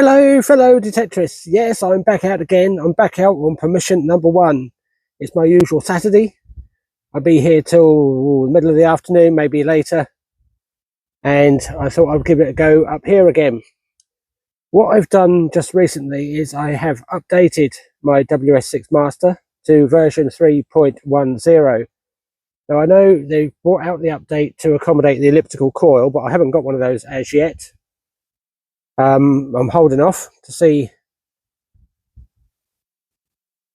Hello fellow detectorists, yes I'm back out again. I'm back out on permission number 1. It's my usual Saturday. I'll be here till the middle of the afternoon, maybe later, and I thought I'd give it a go up here again. What I've done just recently is I have updated my WS6 master to version 3.10. Now I know they've brought out the update to accommodate the elliptical coil, but I haven't got one of those as yet. I'm holding off to see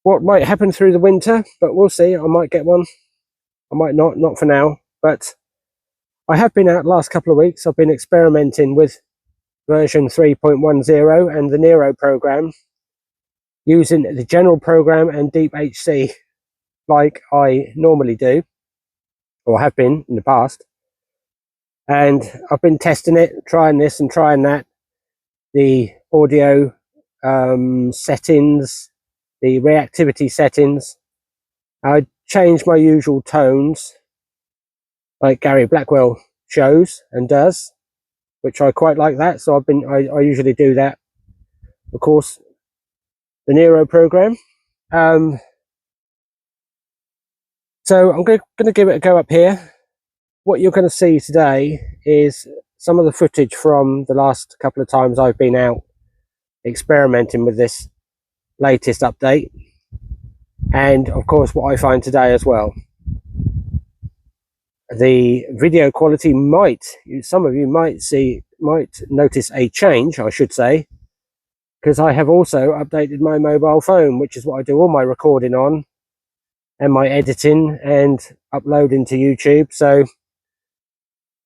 what might happen through the winter, but we'll see. I might get one, I might not for now, but I have been out the last couple of weeks. I've been experimenting with version 3.10 and the Nero program, using the general program and Deep HC like I normally do, or have been in the past. And I've been testing it, trying this and trying that, the audio settings, the reactivity settings. I changed my usual tones like Gary Blackwell shows and does, which I quite like that, so I usually do that. Of course, the Nero program. So I'm going to give it a go up here. What you're going to see today is some of the footage from the last couple of times I've been out experimenting with this latest update, and of course what I find today as well. The video quality some of you might notice a change, I should say, because I have also updated my mobile phone, which is what I do all my recording on and my editing and uploading to YouTube, so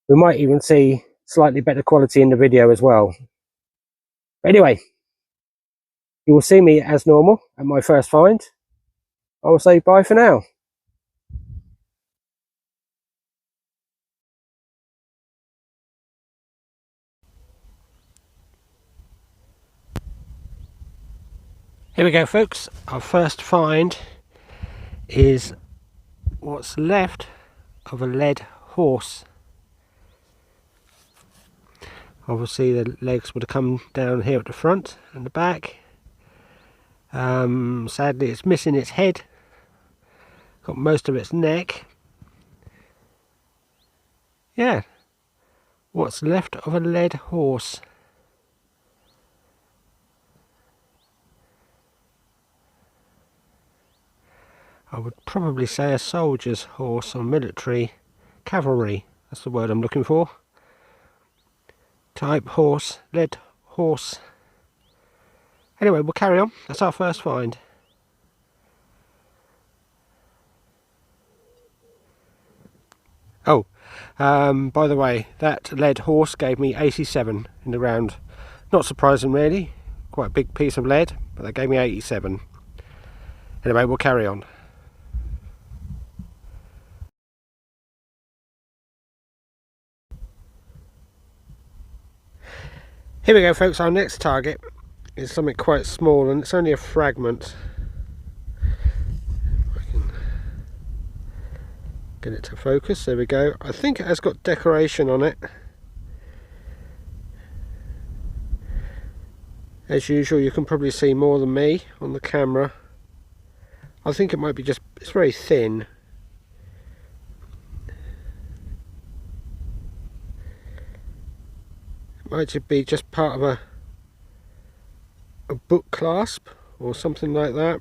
we might even see slightly better quality in the video as well. But anyway, you will see me as normal at my first find. I will say bye for now. Here we go, folks. Our first find is what's left of a lead horse. Obviously the legs would have come down here at the front and the back. Sadly it's missing its head, got most of its neck. Yeah, what's left of a lead horse. I would probably say a soldier's horse or military cavalry, that's the word I'm looking for. Type horse, lead horse. Anyway, we'll carry on. That's our first find. Oh, by the way, that lead horse gave me 87 in the round. Not surprising really, quite a big piece of lead, but they gave me 87. Anyway, we'll carry on. Here we go, folks. Our next target is something quite small, and it's only a fragment. If I can get it to focus, there we go. I think it has got decoration on it. As usual, you can probably see more than me on the camera. I think it might be just, it's very thin. Might be just part of a book clasp or something like that.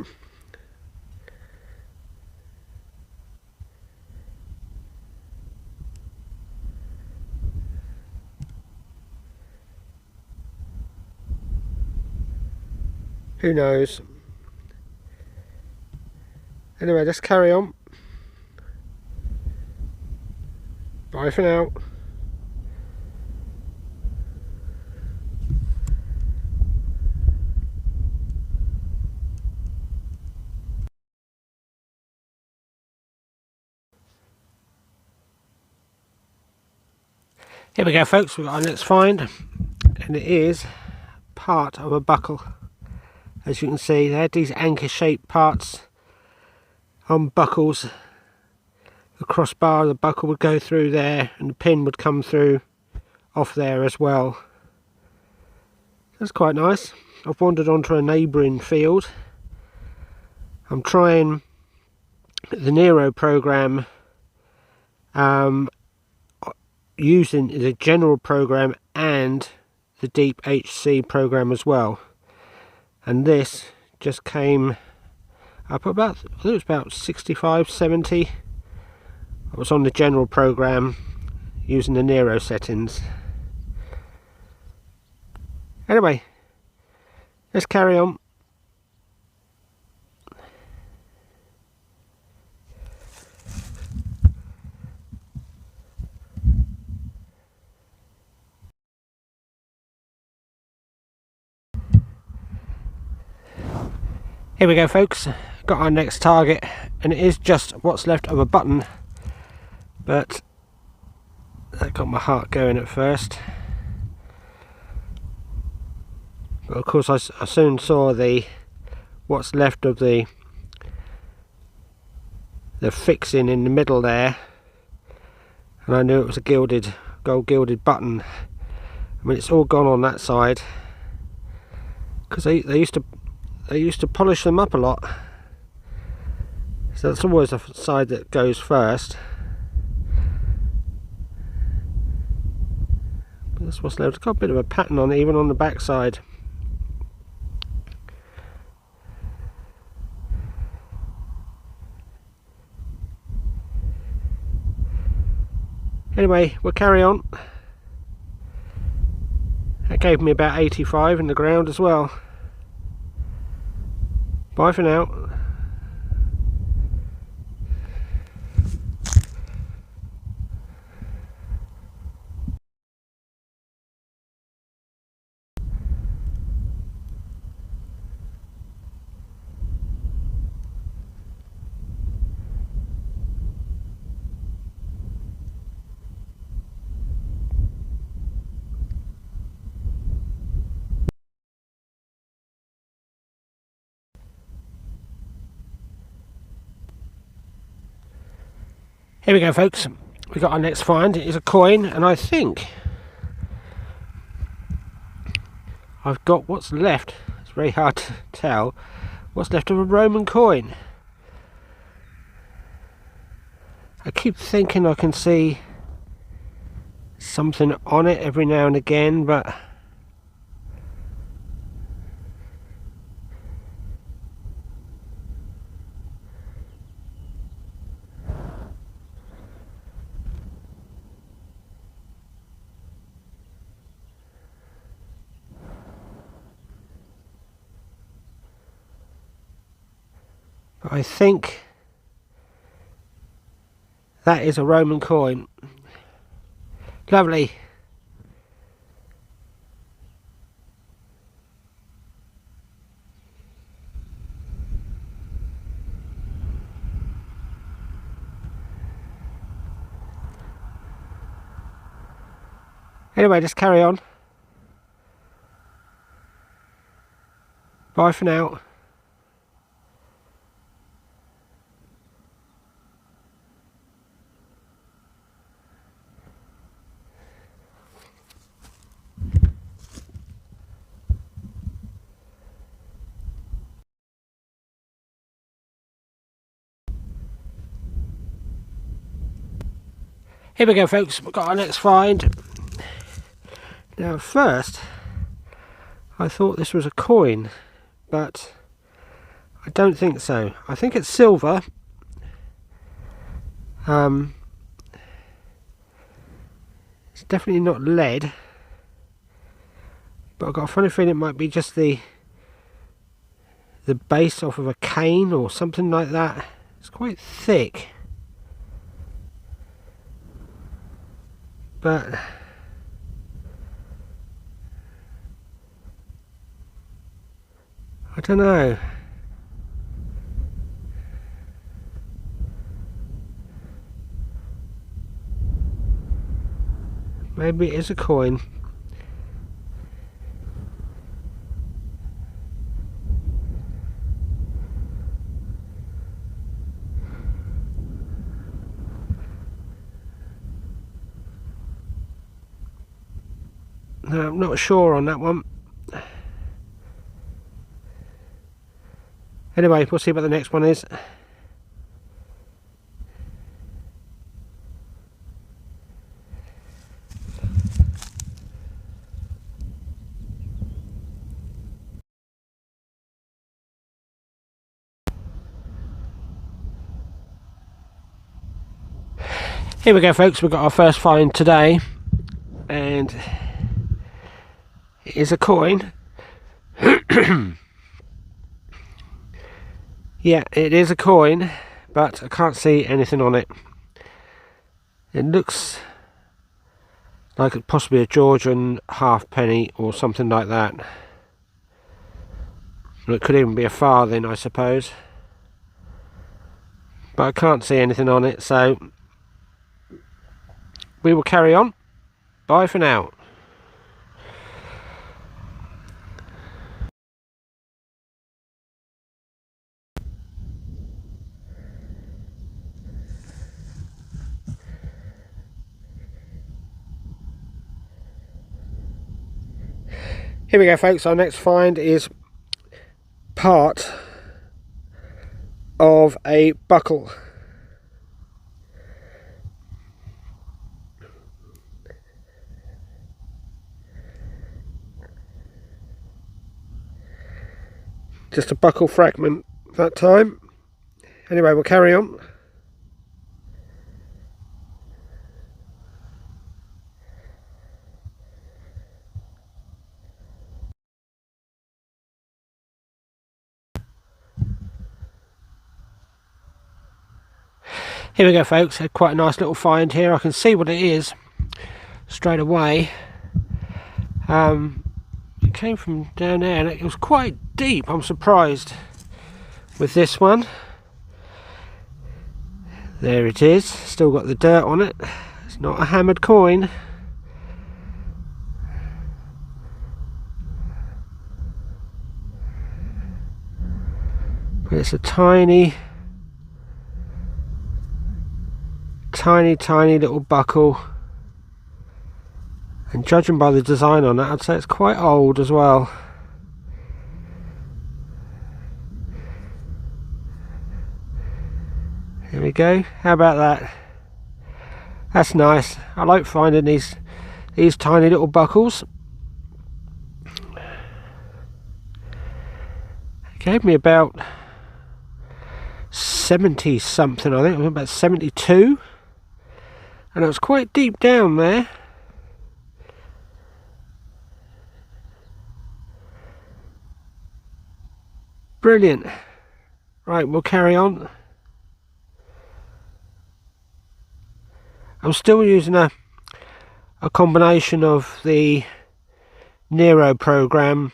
Who knows? Anyway, let's carry on. Bye for now. Here we go, folks. We've got our next find, and it is part of a buckle. As you can see, they had these anchor shaped parts on buckles. The crossbar of the buckle would go through there, and the pin would come through off there as well. That's quite nice. I've wandered onto a neighbouring field. I'm trying the Nero program using the general program and the deep HC program as well, and this just came up about, I think it was about 65, 70. I was on the general program using the Nero settings. Anyway, let's carry on. Here we go, folks. Got our next target, and it is just what's left of a button, but that got my heart going at first. But of course I soon saw the what's left of the fixing in the middle there, and I knew it was a gold gilded button. I mean, it's all gone on that side because they used to polish them up a lot, so that's always the side that goes first. But that's what's left. It's got a bit of a pattern on it, even on the back side. Anyway, we'll carry on. That gave me about 85 in the ground as well. Bye for now. Here we go, folks. We got our next find. It is a coin, and I think I've got what's left. It's very hard to tell what's left of a Roman coin. I keep thinking I can see something on it every now and again, but I think that is a Roman coin. Lovely. Anyway, just carry on. Bye for now. Here we go, folks. We've got our next find. Now, at first, I thought this was a coin, but I don't think so. I think it's silver. It's definitely not lead, but I've got a funny feeling it might be just the base off of a cane or something like that. It's quite thick. But I don't know. Maybe it is a coin. No, I'm not sure on that one. Anyway, we'll see what the next one is. Here we go, folks, we've got our first find today, and it is a coin. Yeah, it is a coin, but I can't see anything on it. It looks like it's possibly a Georgian halfpenny or something like that. It could even be a farthing, I suppose, but I can't see anything on it, so we will carry on. Bye for now. Here we go, folks. Our next find is part of a buckle. Just a buckle fragment that time. Anyway, we'll carry on. Here we go, folks. Had quite a nice little find here. I can see what it is straight away. It came from down there and it was quite deep. I'm surprised with this one. There it is. Still got the dirt on it. It's not a hammered coin. But it's a tiny little buckle, and judging by the design on it, I'd say it's quite old as well. Here we go. How about that? That's nice. I like finding these tiny little buckles. It gave me about 70 something, I think. It was about 72. And it was quite deep down there. Brilliant. Right, we'll carry on. I'm still using a combination of the Nero program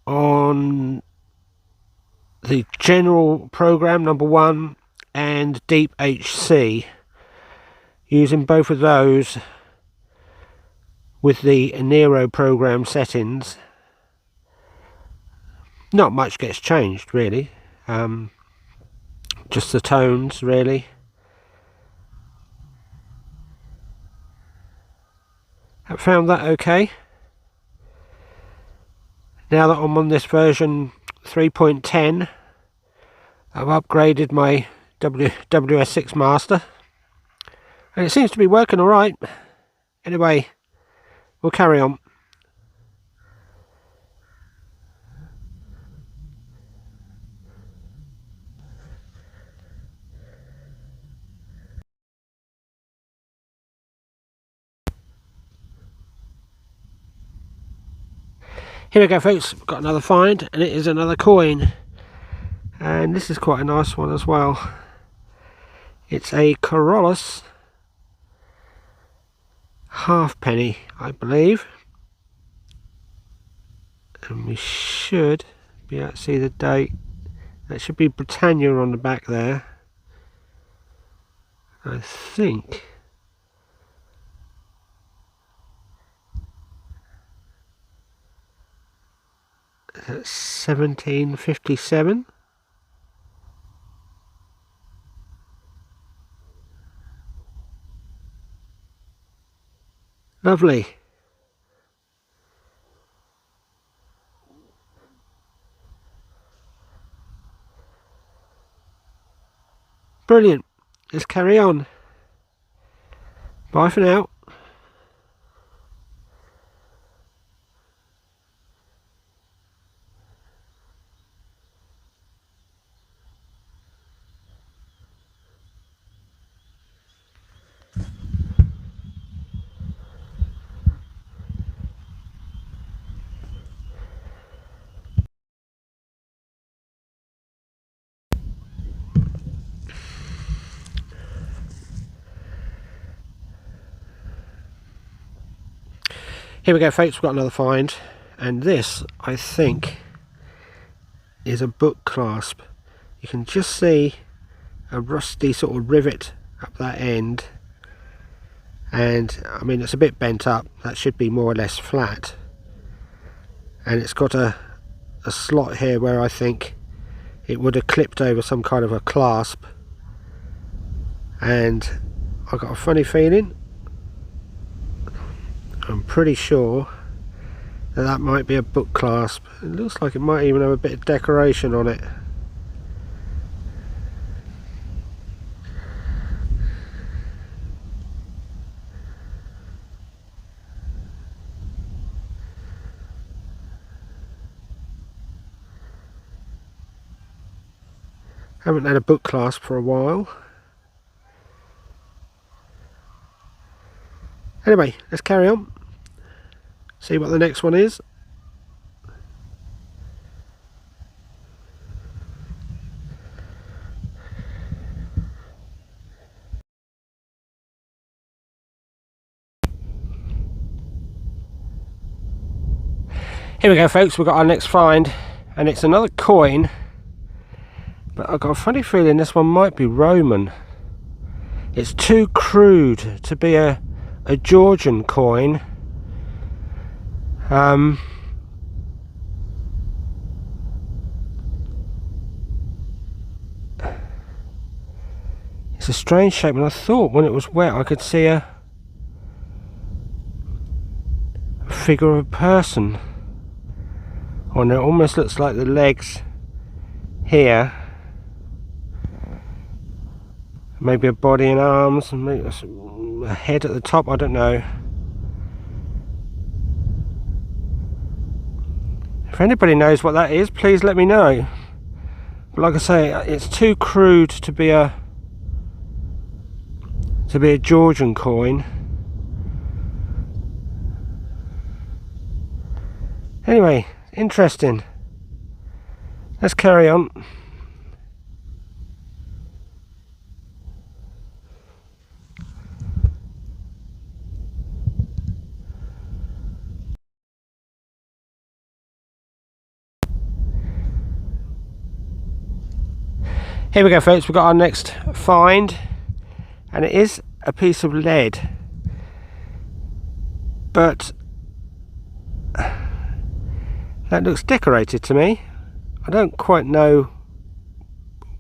on the general program #1 and Deep HC. Using both of those with the Nero program settings. Not much gets changed really, just the tones really. I found that okay. Now that I'm on this version 3.10, I've upgraded my WS6 master. And it seems to be working alright. Anyway, we'll carry on. Here we go, folks. We've got another find, and it is another coin. And this is quite a nice one as well. It's a Corollas halfpenny, I believe, and we should be able to see the date. That should be Britannia on the back there, I think. That's 1757. Lovely. brilliant. Let's carry on. Bye for now. Here we go, folks, we've got another find, and this, I think, is a book clasp. You can just see a rusty sort of rivet up that end, and I mean it's a bit bent up. That should be more or less flat, and it's got a slot here where I think it would have clipped over some kind of a clasp, and I got a funny feeling, I'm pretty sure that might be a book clasp. It looks like it might even have a bit of decoration on it. Haven't had a book clasp for a while. Anyway, let's carry on. See what the next one is. Here we go, folks, we've got our next find, and it's another coin, but I've got a funny feeling this one might be Roman. It's too crude to be a Georgian coin. It's a strange shape, and I thought when it was wet I could see a figure of a person. Oh no, it almost looks like the legs here, maybe a body and arms, and maybe a head at the top, I don't know. If anybody knows what that is, please let me know. But like I say, it's too crude to be a Georgian coin. Anyway, interesting. Let's carry on. Here we go, folks, we've got our next find, and it is a piece of lead, but that looks decorated to me. I don't quite know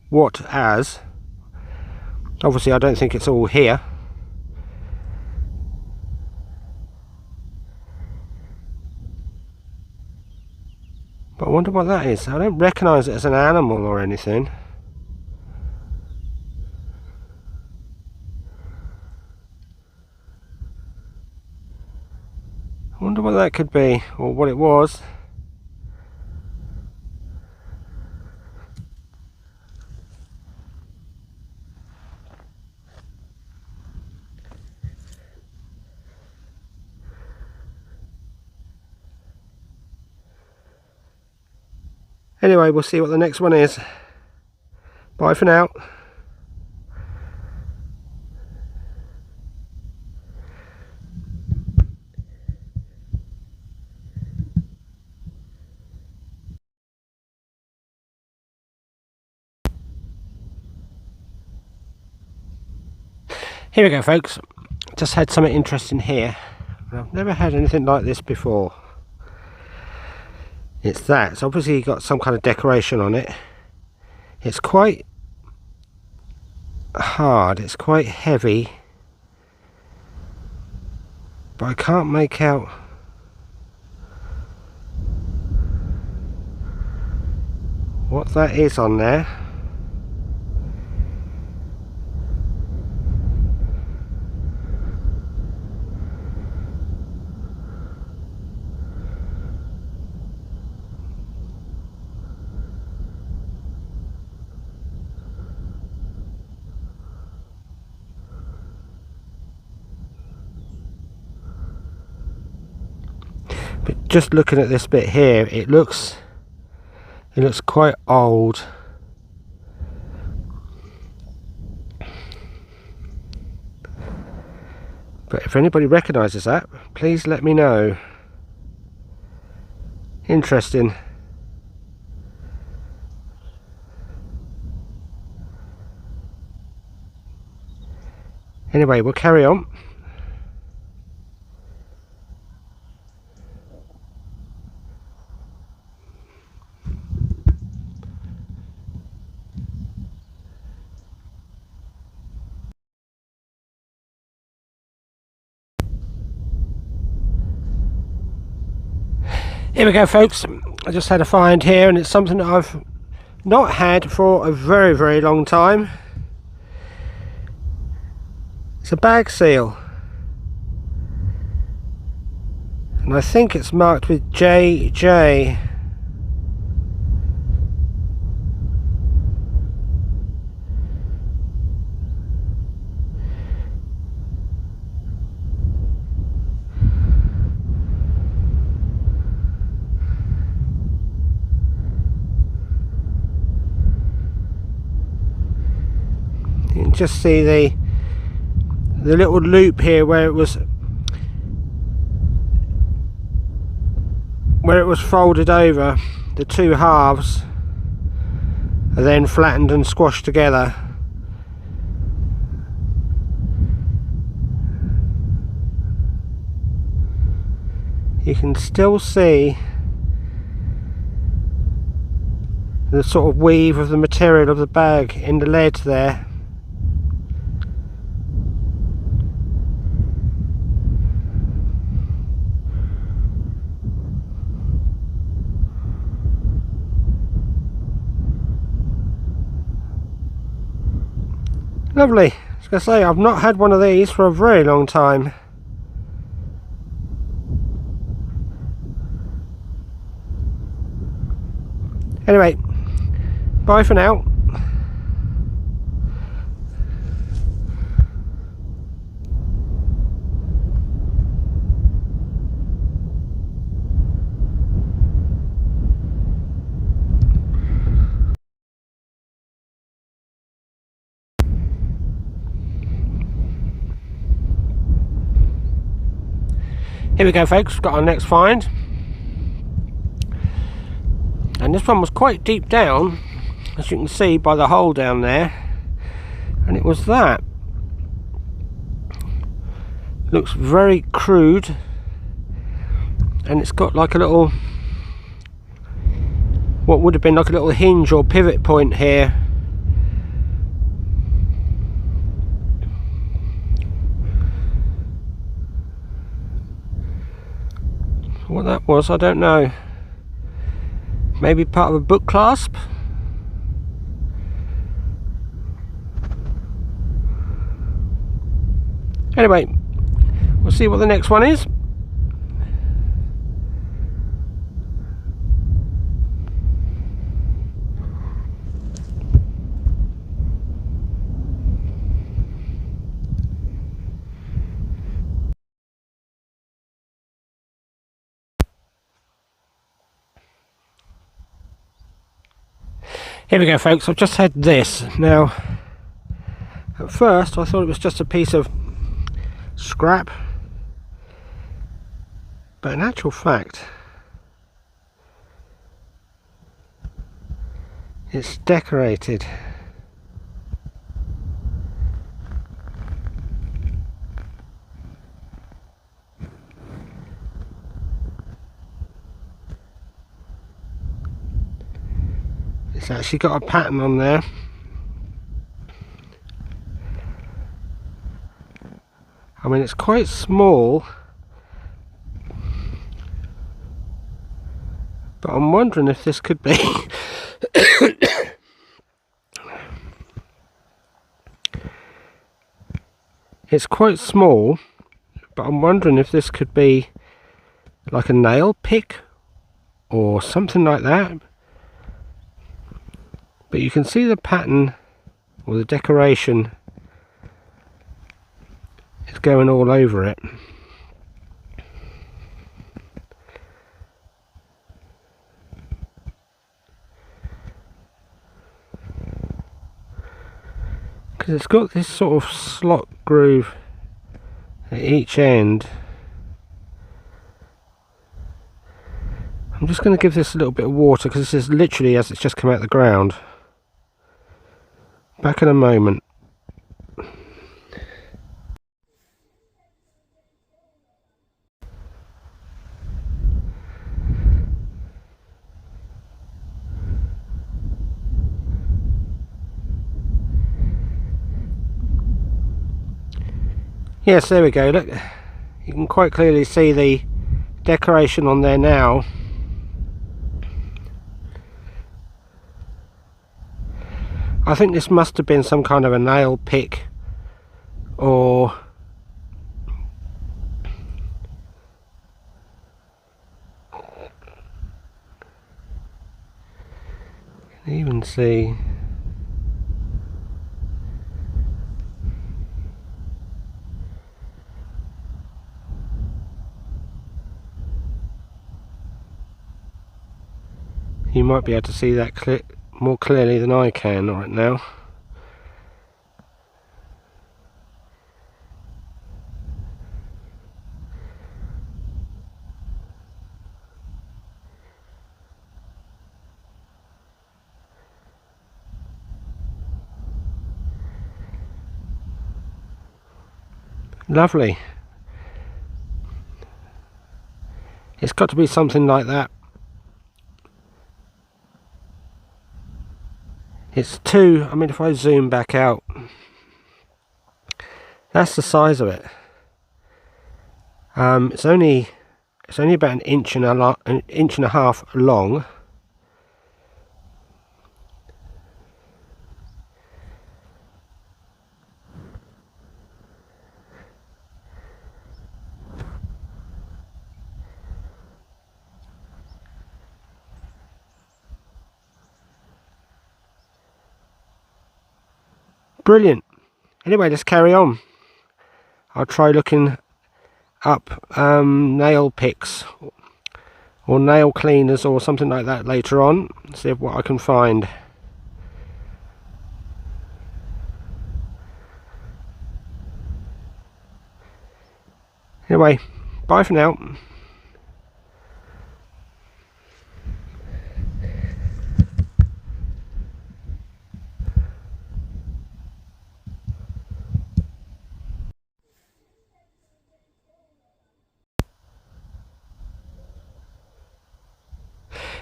what as. Obviously I don't think it's all here. But I wonder what that is. I don't recognise it as an animal or anything. I wonder what that could be, or what it was. Anyway, we'll see what the next one is. Bye for now. Here we go, folks. Just had something interesting here. I've never had anything like this before. It's that. It's obviously got some kind of decoration on it. It's quite hard. It's quite heavy. But I can't make out what that is on there. But just looking at this bit here, it looks quite old. But if anybody recognises that, please let me know. Interesting. Anyway, we'll carry on. Here we go, folks. I just had a find here, and it's something that I've not had for a very, very long time. It's a bag seal, and I think it's marked with JJ. You can just see the little loop here where it was folded over. The two halves are then flattened and squashed together. You can still see the sort of weave of the material of the bag in the lead there. Lovely. I was going to say, I've not had one of these for a very long time. Anyway, bye for now. Here we go, folks, got our next find, and this one was quite deep down, as you can see by the hole down there, and it was that. Looks very crude, and it's got like a little, what would have been like a little hinge or pivot point here. What that was, I don't know. Maybe part of a book clasp? Anyway, we'll see what the next one is. Here we go, folks. I've just had this. Now, at first I thought it was just a piece of scrap, but in actual fact it's decorated. It's actually got a pattern on there. I mean, it's quite small, but I'm wondering if this could be it's quite small, but I'm wondering if this could be like a nail pick or something like that. But you can see the pattern or the decoration is going all over it. because it's got this sort of slot groove at each end. I'm just going to give this a little bit of water because this is literally as it's just come out of the ground. Back in a moment. Yes, there we go. Look, you can quite clearly see the decoration on there now. I think this must have been some kind of a nail pick, or you can even see you might be able to see that more clearly than I can right now. Lovely. It's got to be something like that. It's two, I mean, if I zoom back out, that's the size of it. It's only about an inch and a half long. Brilliant. Anyway, let's carry on. I'll try looking up nail picks or nail cleaners or something like that later on. See what I can find. Anyway, bye for now.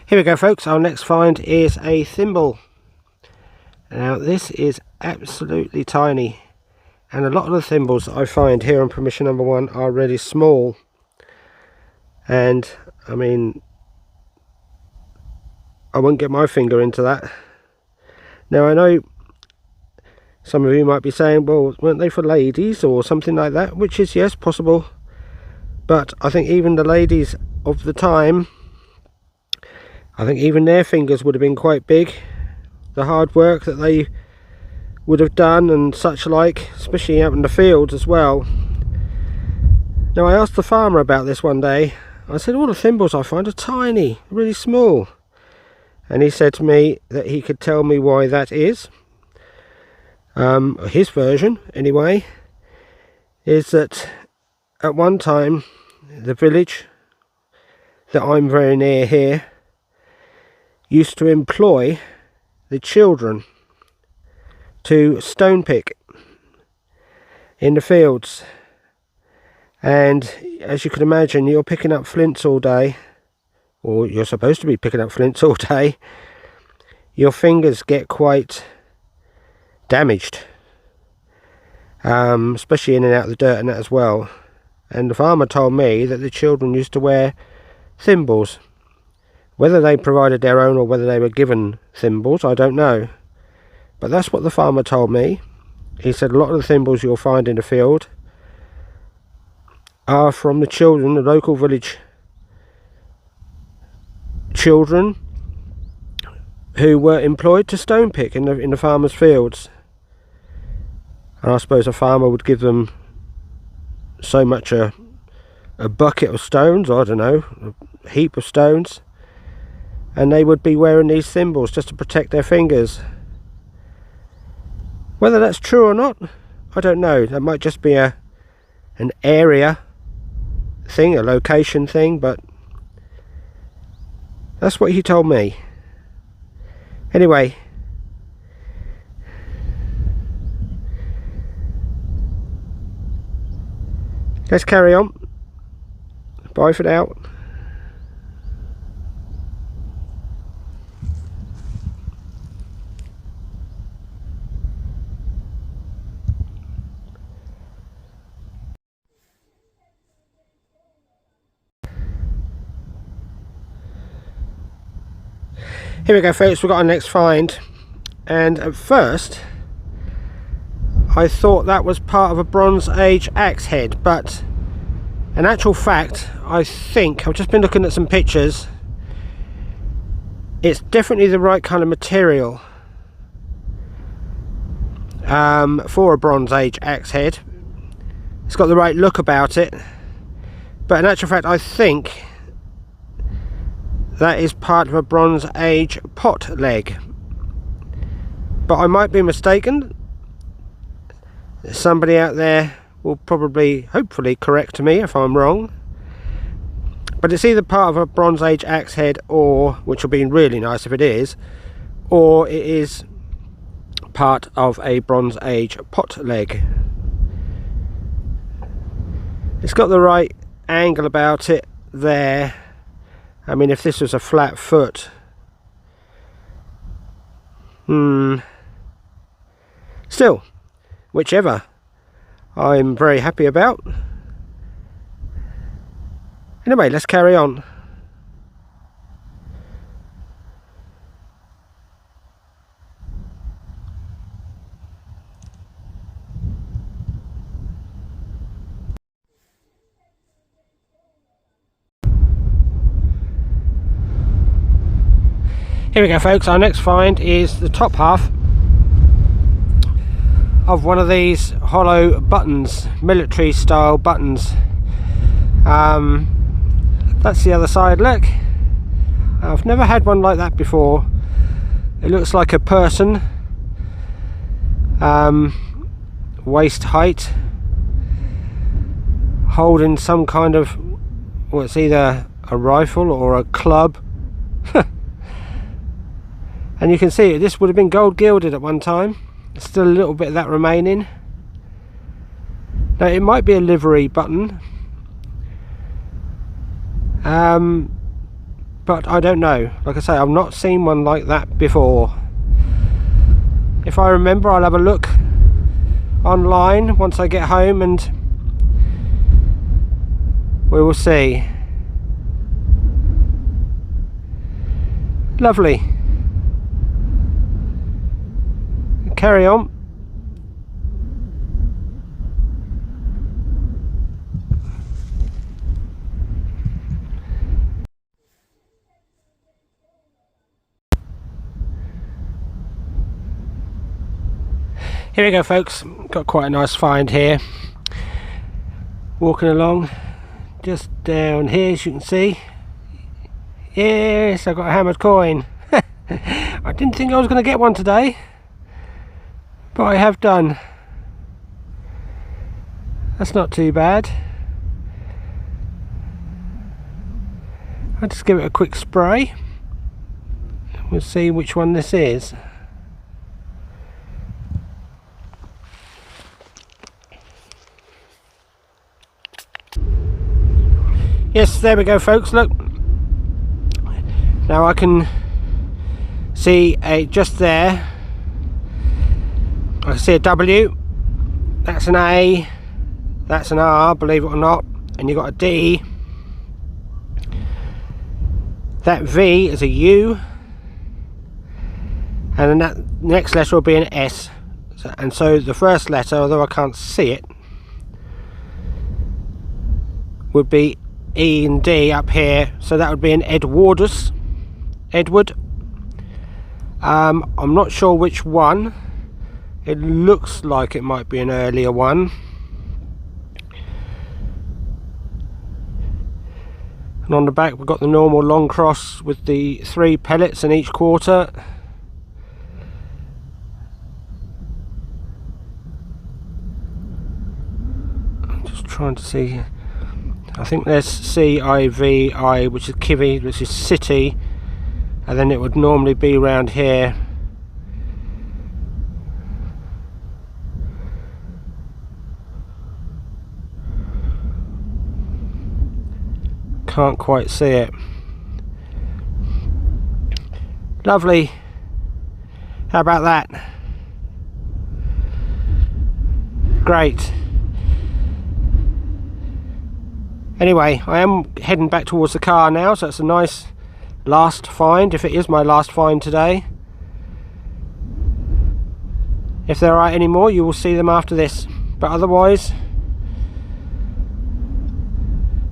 Here we go, folks. Our next find is a thimble. Now this is absolutely tiny, and a lot of the thimbles that I find here on permission number 1 are really small, and I mean, I won't get my finger into that. Now I know some of you might be saying, well, weren't they for ladies or something like that, which is, yes, possible, but I think even the ladies of the time, I think even their fingers would have been quite big. The hard work that they would have done and such like, especially out in the fields as well. Now I asked the farmer about this one day. I said, all the thimbles I find are tiny, really small. And he said to me that he could tell me why that is. His version, anyway, is that at one time, the village that I'm very near here used to employ the children to stone pick in the fields, and as you can imagine, you're picking up flints all day, or you're supposed to be picking up flints all day. Your fingers get quite damaged, especially in and out of the dirt and that as well. And the farmer told me that the children used to wear thimbles. Whether they provided their own or whether they were given thimbles, I don't know. But that's what the farmer told me. He said a lot of the thimbles you'll find in the field are from the children, the local village children, who were employed to stone pick in the farmers' fields. And I suppose a farmer would give them so much a bucket of stones, I don't know, a heap of stones, and they would be wearing these thimbles just to protect their fingers. Whether that's true or not, I don't know. That might just be an area thing, a location thing, but that's what he told me. Anyway, let's carry on. Bye for now. Here we go, folks, we've got our next find, and at first I thought that was part of a Bronze Age axe head, but in actual fact I think, I've just been looking at some pictures, it's definitely the right kind of material for a Bronze Age axe head. It's got the right look about it, but in actual fact I think that is part of a Bronze Age pot leg, but I might be mistaken. Somebody out there will probably, hopefully, correct me if I'm wrong, but it's either part of a Bronze Age axe head, or, which will be really nice if it is, or it is part of a Bronze Age pot leg. It's got the right angle about it there. I mean, if this was a flat foot, still, whichever, I'm very happy about. Anyway, let's carry on. Here we go, folks, our next find is the top half of one of these hollow buttons, military style buttons. That's the other side, look. I've never had one like that before. It looks like a person, waist height, holding some kind of, well, it's either a rifle or a club. And you can see this would have been gold gilded at one time. There's still a little bit of that remaining. Now it might be a livery button, but I don't know. Like I say, I've not seen one like that before. If I remember, I'll have a look online once I get home and we will see. Lovely. Carry on. Here we go, folks. Got quite a nice find here. Walking along just down here, as you can see. Yes, I got a hammered coin. I didn't think I was going to get one today, but I have done. That's not too bad. I'll just give it a quick spray. We'll see which one this is. Yes, there we go, folks, look. Now I can see just there, I can see a W, that's an A, that's an R, believe it or not, and you've got a D. That V is a U, and then that next letter will be an S. And so the first letter, although I can't see it, would be E and D up here, so that would be an Edwardus, Edward. I'm not sure which one. It looks like it might be an earlier one. And on the back we've got the normal long cross with the 3 pellets in each quarter. trying to see. I think there's CIVI, which is Kiwi, which is city, and then it would normally be around here. Can't quite see it. Lovely. How about that? Great. Anyway, I am heading back towards the car now, so it's a nice last find, if it is my last find today. If there are any more, you will see them after this. But otherwise,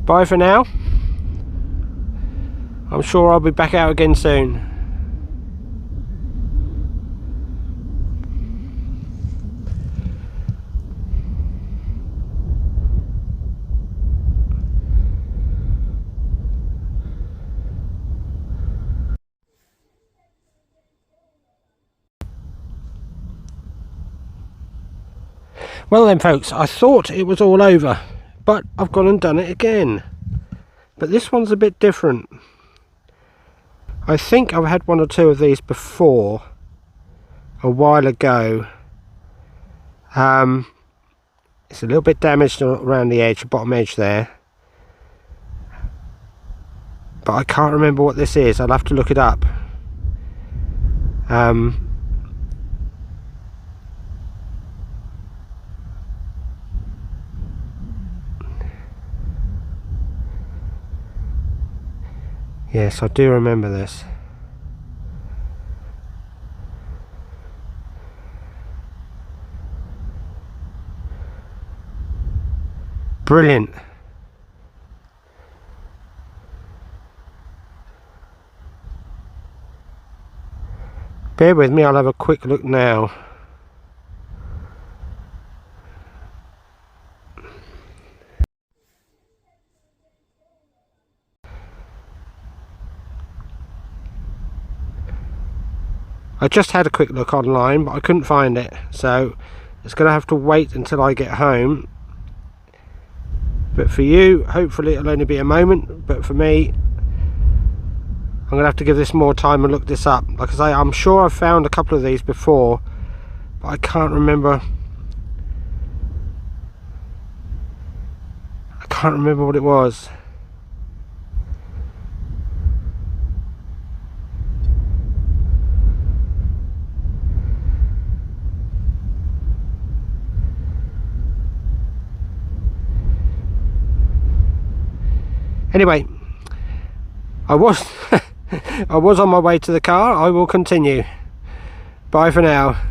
bye for now. I'm sure I'll be back out again soon. Well then folks, I thought it was all over, but I've gone and done it again. But this one's a bit different. I think I've had one or two of these before, a while ago. It's a little bit damaged around the edge, the bottom edge there. But I can't remember what this is, I'll have to look it up. Yes, I do remember this. Brilliant. Bear with me, I'll have a quick look now. I just had a quick look online, but I couldn't find it, so it's going to have to wait until I get home. But for you, hopefully it'll only be a moment, but for me, I'm going to have to give this more time and look this up. Like I say, I'm sure I've found a couple of these before, but I can't remember. I can't remember what it was. Anyway, I was I was on my way to the car. I will continue. Bye for now.